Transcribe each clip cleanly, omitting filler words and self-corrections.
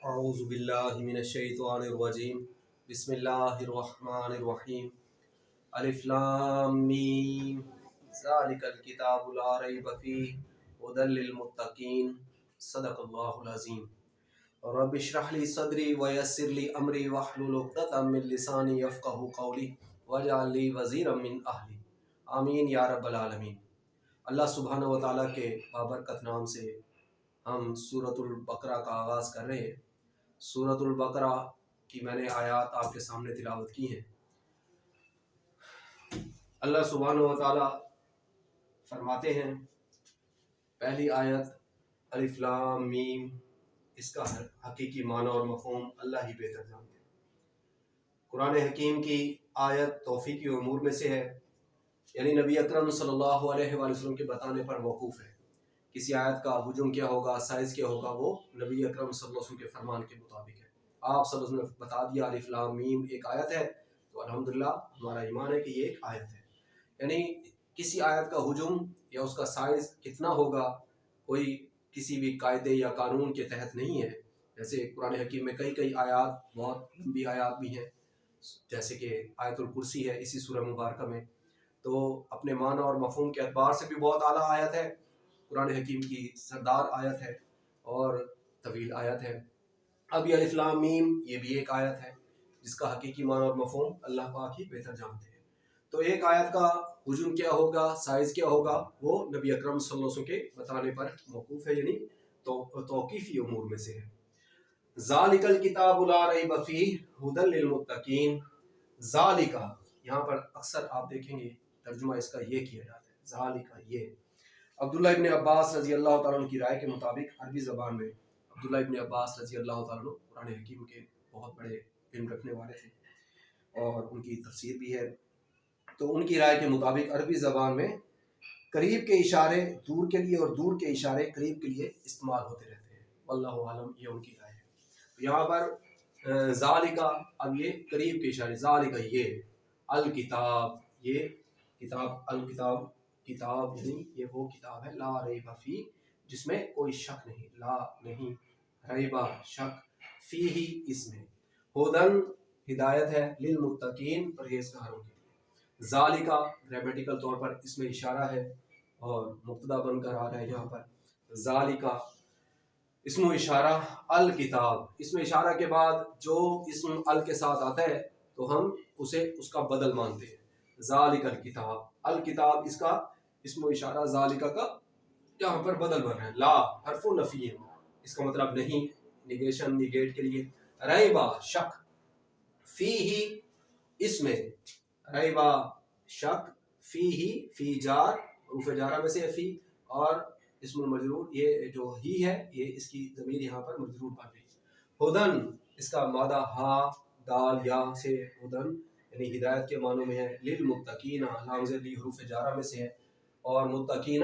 اعوذ باللہ من الشیطان الرجیم بسم اللہ الرحمن الرحیم الف لام میم ذالک الکتاب لا ریب فیہ ھدی للمتقین صدق اللہ العظیم رب اشرح لی صدری ویسر لی امری واحلل عقدۃ من لسانی یفقہوا قولی واجعل لی وزیرا من اہلی آمین یا رب العالمین۔ اللہ سبحانہ و تعالیٰ کے بابرکت نام سے ہم سورۃ البقرہ کا آغاز کر رہے ہیں۔ سورۃ البقرہ کی میں نے آیات آپ کے سامنے تلاوت کی ہیں۔ اللہ سبحانہ و تعالیٰ فرماتے ہیں، پہلی آیت الف لام میم، اس کا حقیقی معنی اور مفہوم اللہ ہی بہتر جانتے ہیں۔ قرآن حکیم کی آیت توفیقی امور میں سے ہے، یعنی نبی اکرم صلی اللہ علیہ وآلہ وسلم کے بتانے پر موقوف ہے۔ کسی آیت کا حجم کیا ہوگا، سائز کیا ہوگا، وہ نبی اکرم صلی اللہ علیہ وسلم کے فرمان کے مطابق ہے۔ آپ صلی اللہ علیہ وسلم نے بتا دیا الف لام میم ایک آیت ہے، تو الحمدللہ ہمارا ایمان ہے کہ یہ ایک آیت ہے۔ یعنی کسی آیت کا حجم یا اس کا سائز کتنا ہوگا کوئی کسی بھی قاعدے یا قانون کے تحت نہیں ہے۔ جیسے قرآن حکیم میں کئی آیات، بہت لمبی آیات بھی ہیں، جیسے کہ آیت الکرسی ہے اسی سورہ مبارکہ میں، تو اپنے معنی اور مفہوم کے اعتبار سے بھی بہت اعلیٰ آیت ہے، قرآن حکیم کی سردار آیت ہے اور طویل آیت ہے۔ اب یہ الف لام میم یہ بھی ایک آیت ہے جس کا حقیقی معنی اور مفہوم اللہ پاک ہی بہتر جانتے ہیں۔ تو ایک آیت کا حجم کیا ہوگا، سائز کیا ہوگا، وہ نبی اکرم صلی اللہ علیہ وسلم کے بتانے پر موقوف ہے، یعنی توقیفی امور میں سے ہے۔ ذالک الکتاب لا ریب فیہ ھدی للمتقین، ذالک یہاں پر اکثر آپ دیکھیں گے ترجمہ اس کا یہ کیا جاتا ہے، ذالک یہ۔ عبداللہ ابن عباس رضی اللہ تعالیٰ عنہ کی رائے کے مطابق عربی زبان میں عبداللہ ابن عباس رضی اللہ تعالیٰ عنہ قرآن حکیم کے بہت بڑے علم رکھنے والے تھے اور ان کی تفسیر بھی ہے، تو ان کی رائے کے مطابق عربی زبان میں قریب کے اشارے دور کے لیے اور دور کے اشارے قریب کے لیے استعمال ہوتے رہتے ہیں، واللہ عالم، یہ ان کی رائے ہے۔ یہاں پر ذالکا، اب یہ قریب کے اشارے، ذالکا یہ، الکتاب یہ کتاب، الکتاب کتاب یعنی یہ وہ کتاب ہے لا ریب فی جس میں کوئی شک نہیں، لا نہیں، ریبہ شک، فی ہی اس میں، ہدن ہدایت ہے، للمتقین پرہیزگاروں کے لیے۔ ذالکا گرامیٹیکل طور پر اس میں اشارہ ہے اور مبتدا بن کر آ رہا ہے یہاں پر، ذالکا اسم و اشارہ، الکتاب اسم اشارہ کے بعد جو اسم ال کے ساتھ آتا ہے تو ہم اسے اس کا بدل مانتے ہیں۔ ذالک الکتاب، الکتاب اس کا اسم و اشارہ ذالکا کا یہاں پر بدل بن رہا ہے، لا حرف نفی ہے، اس کا مطلب نہیں، نیگیشن، نیگیٹ کے لیے۔ ریبہ شک، فی ہی اس میں، ریبہ شک، فی ہی فی جار، حروف جارہ میں سے فی، اور اسم المجرور یہ جو ہی ہے یہ اس کی ضمیر یہاں پر مجرور بن رہی ہے۔ ہدن اس کا مادہ ہا دال یا سے ہدن یعنی ہدایت کے معنوں میں ہے، للمتقین لام لی حروف جارہ میں سے ہے اور متقین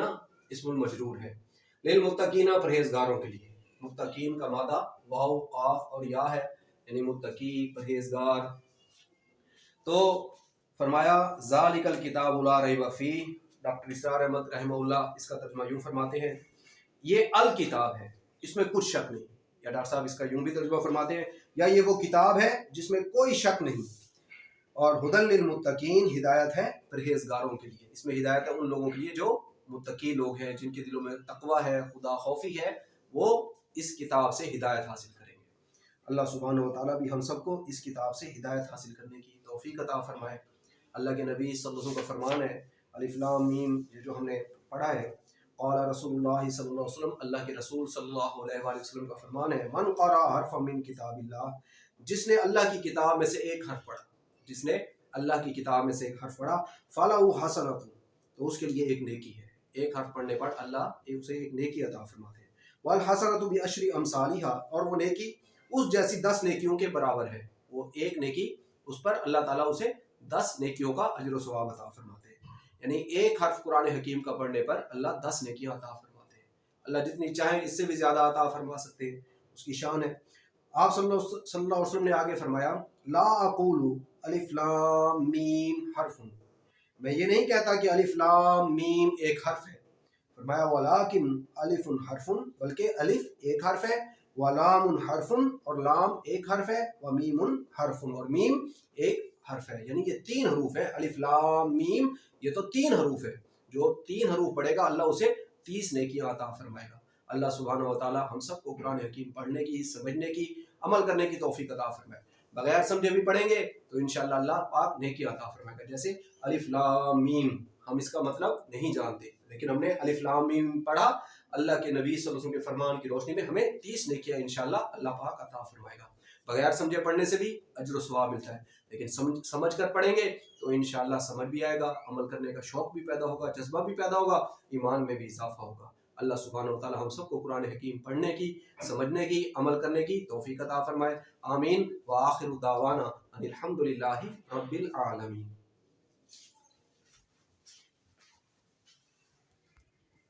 اسم المجرور ہے، للمتقین پرہیزگاروں کے لیے۔ متقین کا مادہ واو قاف اور یا ہے، یعنی متقی پرہیزگار۔ تو فرمایا ذالک الکتاب لا ریب فیہ، ڈاکٹر اسرار احمد رحمہ اللہ اس کا ترجمہ یوں فرماتے ہیں، یہ الکتاب ہے اس میں کچھ شک نہیں، یا ڈاکٹر صاحب اس کا یوں بھی ترجمہ فرماتے ہیں، یا یہ وہ کتاب ہے جس میں کوئی شک نہیں، اور ھدی للمتقین ہدایت ہے پرہیزگاروں کے لیے۔ اس میں ہدایت ہے ان لوگوں کے لیے جو متقی لوگ ہیں، جن کے دلوں میں تقوی ہے، خدا خوفی ہے، وہ اس کتاب سے ہدایت حاصل کریں گے۔ اللہ سبحانہ و تعالیٰ بھی ہم سب کو اس کتاب سے ہدایت حاصل کرنے کی توفیق عطا فرمائے۔ اللہ کے نبی صلی اللہ علیہ وسلم کا فرمان ہے، الف لام میم یہ جو ہم نے پڑھا ہے، قال رسول اللہ صلی اللہ علیہ وسلم، اللہ کے رسول صلی اللہ علیہ وآلہ وسلم کا فرمان ہے، من قرأ حرفا من کتاب اللہ، جس نے اللہ کی کتاب میں سے ایک حرف پڑھا، جس نے اللہ کی کتاب میں سے ایک حرف پڑھا، فَلَهُ حَسَنَةٌ تو اس کے لیے ایک نیکی ہے۔ ایک حرف پڑھنے پر اللہ اسے ایک نیکی عطا فرماتے ہیں، وَالْحَسَنَةُ بِعَشْرِ أَمْثَالِهَا اور وہ نیکی اس جیسی 10 نیکیوں کے برابر ہے۔ وہ ایک نیکی اس پر اللہ تعالیٰ اسے 10 نیکیوں کا اجر و ثواب عطا فرماتے ہیں، یعنی ایک حرف قرآن حکیم کا پڑھنے پر اللہ 10 نیکیاں عطا فرماتے ہیں۔ اللہ جتنی چاہیں اس سے بھی زیادہ عطا فرما سکتے ہیں، اس کی شان ہے۔ آپ صلی اللہ علیہ وسلم نے آگے فرمایا، لا اقول الف لام میم حرف، میں یہ نہیں کہتا کہ الف لام میم ایک حرف ہے، فرمایا ولیکن الف حرف، بلکہ الف ایک حرف ہے، ولام حرفن اور لام ایک حرف ہے، ومیم حرفن اور میم ایک حرف ہے، یعنی یہ 3 حروف ہے، الف لام میم، یہ تو 3 حروف ہے، جو 3 حروف پڑھے گا اللہ اسے 30 نیکیاں عطا فرمائے گا۔ اللہ سبحانہ و تعالی ہم سب کو قرآن حکیم پڑھنے کی، سمجھنے کی، عمل کرنے کی توفیق عطا فرمائے۔ بغیر سمجھے بھی پڑھیں گے تو انشاءاللہ اللہ پاک نیکی عطا فرمائے گا۔ جیسے الف لام میم، ہم اس کا مطلب نہیں جانتے، لیکن ہم نے الف لام میم پڑھا، اللہ کے نبی صلی اللہ علیہ وسلم کے فرمان کی روشنی میں ہمیں 30 نیکیاں انشاءاللہ اللہ پاک عطا فرمائے گا۔ بغیر سمجھے پڑھنے سے بھی اجر و ثواب ملتا ہے، لیکن سمجھ کر پڑھیں گے تو انشاءاللہ سمجھ بھی آئے گا، عمل کرنے کا شوق بھی پیدا ہوگا، جذبہ بھی پیدا ہوگا، ایمان میں بھی اضافہ ہوگا۔ اللہ سبحانہ و تعالی ہم سب کو قرآن حکیم پڑھنے کی، سمجھنے کی، عمل کرنے کی توفیق عطا فرمائے۔ آمین۔ وآخر دعوانا ان الحمد للہ رب العالمین۔